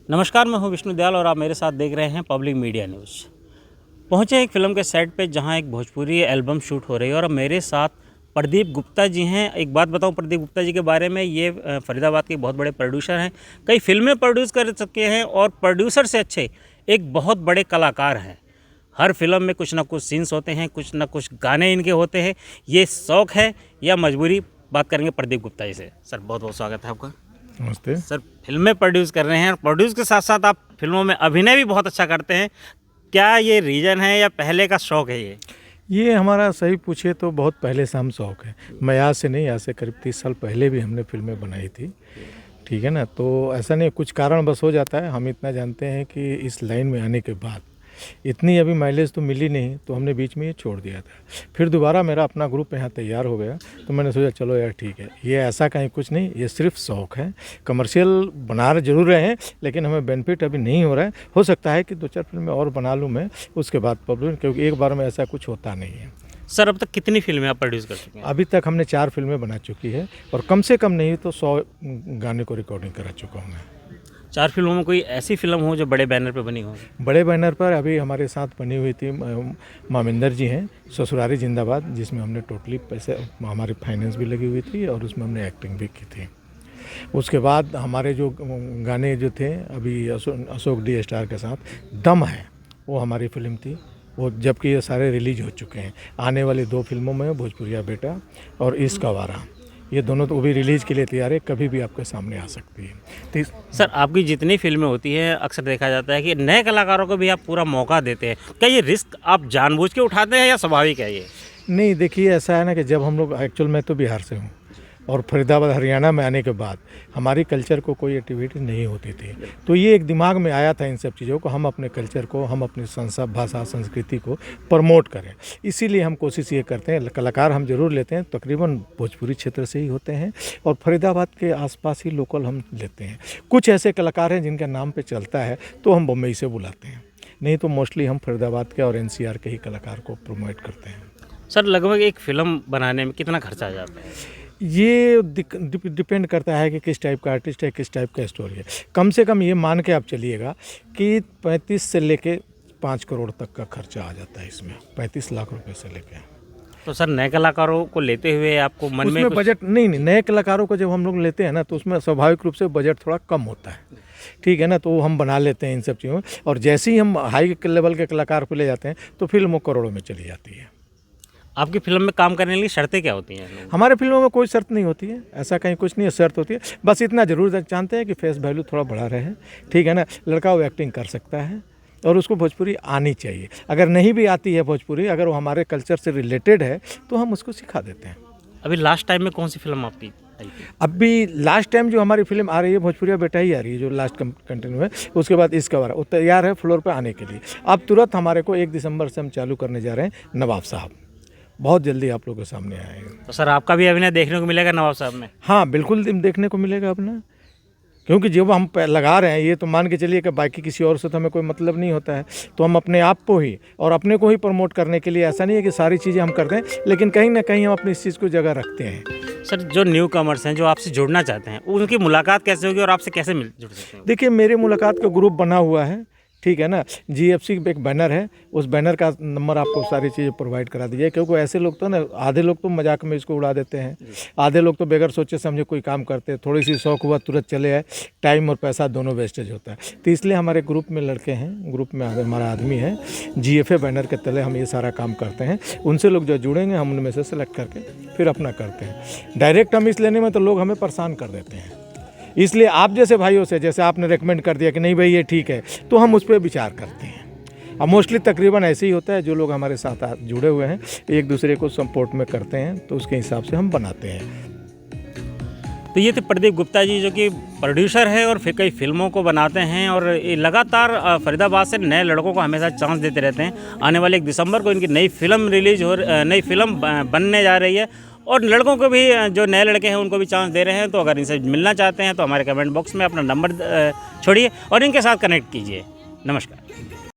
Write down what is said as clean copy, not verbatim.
नमस्कार, मैं हूं विष्णु दयाल और आप मेरे साथ देख रहे हैं पब्लिक मीडिया न्यूज़। पहुंचे एक फ़िल्म के सेट पे जहां एक भोजपुरी एल्बम शूट हो रही है और मेरे साथ प्रदीप गुप्ता जी हैं। एक बात बताऊं प्रदीप गुप्ता जी के बारे में, ये फरीदाबाद के बहुत बड़े प्रोड्यूसर हैं, कई फिल्में प्रोड्यूस कर चुके हैं और प्रोड्यूसर से अच्छे एक बहुत बड़े कलाकार हैं। हर फिल्म में कुछ ना कुछ सीन्स होते हैं, कुछ ना कुछ गाने इनके होते हैं। ये शौक़ है या मजबूरी, बात करेंगे प्रदीप गुप्ता जी से। सर बहुत बहुत स्वागत है आपका। नमस्ते सर, फिल्में प्रोड्यूस कर रहे हैं और प्रोड्यूस के साथ साथ आप फिल्मों में अभिनय भी बहुत अच्छा करते हैं। क्या ये रीज़न है या पहले का शौक़ है ये हमारा सही पूछे तो बहुत पहले से हम शौक़ है। मैं आज से नहीं, आज से करीब 30 साल पहले भी हमने फिल्में बनाई थी, ठीक है ना। तो ऐसा नहीं, कुछ कारण बस हो जाता है। हम इतना जानते हैं कि इस लाइन में आने के बाद इतनी अभी माइलेज तो मिली नहीं, तो हमने बीच में ये छोड़ दिया था। फिर दोबारा मेरा अपना ग्रुप यहाँ तैयार हो गया, तो मैंने सोचा चलो यार ठीक है, ये ऐसा कहीं कुछ नहीं, ये सिर्फ शौक़ है। कमर्शियल बना जरूर रहे हैं, लेकिन हमें बेनिफिट अभी नहीं हो रहा है। हो सकता है कि 2-4 फिल्में और बना लूँ मैं, उसके बाद पब्लिक, क्योंकि एक बार में ऐसा कुछ होता नहीं है। सर, अब तक कितनी फिल्में आप प्रोड्यूस कर चुके हैं? अभी तक हमने 4 फिल्में बना चुकी है और कम से कम नहीं तो 100 गाने को रिकॉर्डिंग करा चुका हूँ मैं। 4 फिल्मों में कोई ऐसी फिल्म हो जो बड़े बैनर पे बनी हो? बड़े बैनर पर अभी हमारे साथ बनी हुई थी मामिंदर जी हैं, ससुरारी जिंदाबाद, जिसमें हमने टोटली पैसे, हमारी फाइनेंस भी लगी हुई थी और उसमें हमने एक्टिंग भी की थी। उसके बाद हमारे जो गाने जो थे अभी अशोक डी स्टार के साथ दम है, वो हमारी फिल्म थी। वो जबकि ये सारे रिलीज हो चुके हैं। आने वाली 2 फिल्मों में भोजपुरिया बेटा और इश्क आवारा, ये दोनों तो भी रिलीज़ के लिए तैयार है, कभी भी आपके सामने आ सकती है। तो सर, आपकी जितनी फिल्में होती हैं अक्सर देखा जाता है कि नए कलाकारों को भी आप पूरा मौका देते हैं। क्या ये रिस्क आप जानबूझ के उठाते हैं या स्वाभाविक है ये? नहीं, देखिए ऐसा है ना कि जब हम लोग, एक्चुअल मैं तो बिहार से हूँ और फरीदाबाद हरियाणा में आने के बाद हमारी कल्चर को कोई एक्टिविटी नहीं होती थी, तो ये एक दिमाग में आया था इन सब चीज़ों को, हम अपने कल्चर को, हम अपनी भाषा संस्कृति को प्रमोट करें। इसीलिए हम कोशिश ये करते हैं, कलाकार हम जरूर लेते हैं, तकरीबन भोजपुरी क्षेत्र से ही होते हैं और फरीदाबाद के आसपास ही लोकल हम लेते हैं। कुछ ऐसे कलाकार हैं जिनका नाम पे चलता है तो हम बम्बई से बुलाते हैं, नहीं तो मोस्टली हम फरीदाबाद के और NCR के ही कलाकार को प्रमोट करते हैं। सर, लगभग एक फिल्म बनाने में कितना खर्चा आ जाता है? ये डिपेंड करता है कि किस टाइप का आर्टिस्ट है, किस टाइप का स्टोरी है। कम से कम ये मान के आप चलिएगा कि 35 से लेके 5 करोड़ तक का खर्चा आ जाता है इसमें, 35 लाख रुपए से लेके। तो सर, नए कलाकारों को लेते हुए आपको मन में कुछ... बजट नहीं, नए कलाकारों को जब हम लोग लेते हैं ना, तो उसमें स्वाभाविक रूप से बजट थोड़ा कम होता है, ठीक है ना। तो हम बना लेते हैं इन सब चीज़ों में, और जैसे ही हम हाई लेवल के कलाकार को ले जाते हैं तो फिल्म वो करोड़ों में चली जाती है। आपकी फिल्म में काम करने के लिए शर्तें क्या होती हैं? हमारे फिल्मों में कोई शर्त नहीं होती है, ऐसा कहीं कुछ नहीं है, शर्त होती है। बस इतना जरूर जानते हैं कि फेस वैल्यू थोड़ा बढ़ा रहे, ठीक है ना। लड़का वो एक्टिंग कर सकता है और उसको भोजपुरी आनी चाहिए। अगर नहीं भी आती है भोजपुरी, अगर वो हमारे कल्चर से रिलेटेड है तो हम उसको सिखा देते हैं। अभी लास्ट टाइम में कौन सी फिल्म आपकी आई थी? अभी लास्ट टाइम जो हमारी फिल्म आ रही है भोजपुरिया बेटा ही आ रही है, जो लास्ट कंटिन्यू है। उसके बाद इसका वारा वो तैयार है फ्लोर पर आने के लिए। अब तुरंत हमारे को 1 दिसंबर से हम चालू करने जा रहे हैं नवाब साहब, बहुत जल्दी आप लोगों के सामने आएगा। तो सर, आपका भी अभिनय देखने को मिलेगा नवाब साहब में? हाँ बिल्कुल देखने को मिलेगा अपना, क्योंकि जब हम लगा रहे हैं ये तो मान के चलिए कि बाकी किसी और से तो हमें कोई मतलब नहीं होता है। तो हम अपने आप को ही और अपने को ही प्रमोट करने के लिए, ऐसा नहीं है कि सारी चीज़ें हम करते हैं, लेकिन कहीं ना कहीं हम अपनी इस चीज़ को जगह रखते हैं। सर, जो न्यू कमर्स हैं जो आपसे जुड़ना चाहते हैं, उनकी मुलाकात कैसे होगी और आपसे कैसे जुड़ सकते हैं? देखिए, मेरे मुलाकात का ग्रुप बना हुआ है, ठीक है ना। GFC पे एक बैनर है, उस बैनर का नंबर आपको सारी चीज़ें प्रोवाइड करा दीजिए, क्योंकि ऐसे लोग तो ना, आधे लोग तो मजाक में इसको उड़ा देते हैं, आधे लोग तो बगैर सोचे समझे कोई काम करते हैं, थोड़ी सी शौक हुआ तुरंत चले आए, टाइम और पैसा दोनों वेस्टेज होता है। तो इसलिए हमारे ग्रुप में लड़के हैं, ग्रुप में हमारा आदमी है, GFA बैनर के तले हम ये सारा काम करते हैं। उनसे लोग जो जुड़ेंगे हम उनमें से सेलेक्ट करके फिर अपना करते हैं। डायरेक्ट हम इस लेने में तो लोग हमें परेशान कर देते हैं, इसलिए आप जैसे भाइयों से, जैसे आपने रेकमेंड कर दिया कि नहीं भाई ये ठीक है, तो हम उस पर विचार करते हैं। अब मोस्टली तकरीबन ऐसे ही होता है, जो लोग हमारे साथ जुड़े हुए हैं एक दूसरे को सपोर्ट में करते हैं, तो उसके हिसाब से हम बनाते हैं। तो ये थे प्रदीप गुप्ता जी, जो कि प्रोड्यूसर है और फिर कई फिल्मों को बनाते हैं और ये लगातार फरीदाबाद से नए लड़कों को हमेशा चांस देते रहते हैं। आने वाले 1 दिसंबर को इनकी नई फिल्म नई फिल्म बनने जा रही है और लड़कों को भी, जो नए लड़के हैं उनको भी चांस दे रहे हैं। तो अगर इनसे मिलना चाहते हैं तो हमारे कमेंट बॉक्स में अपना नंबर छोड़िए और इनके साथ कनेक्ट कीजिए। नमस्कार।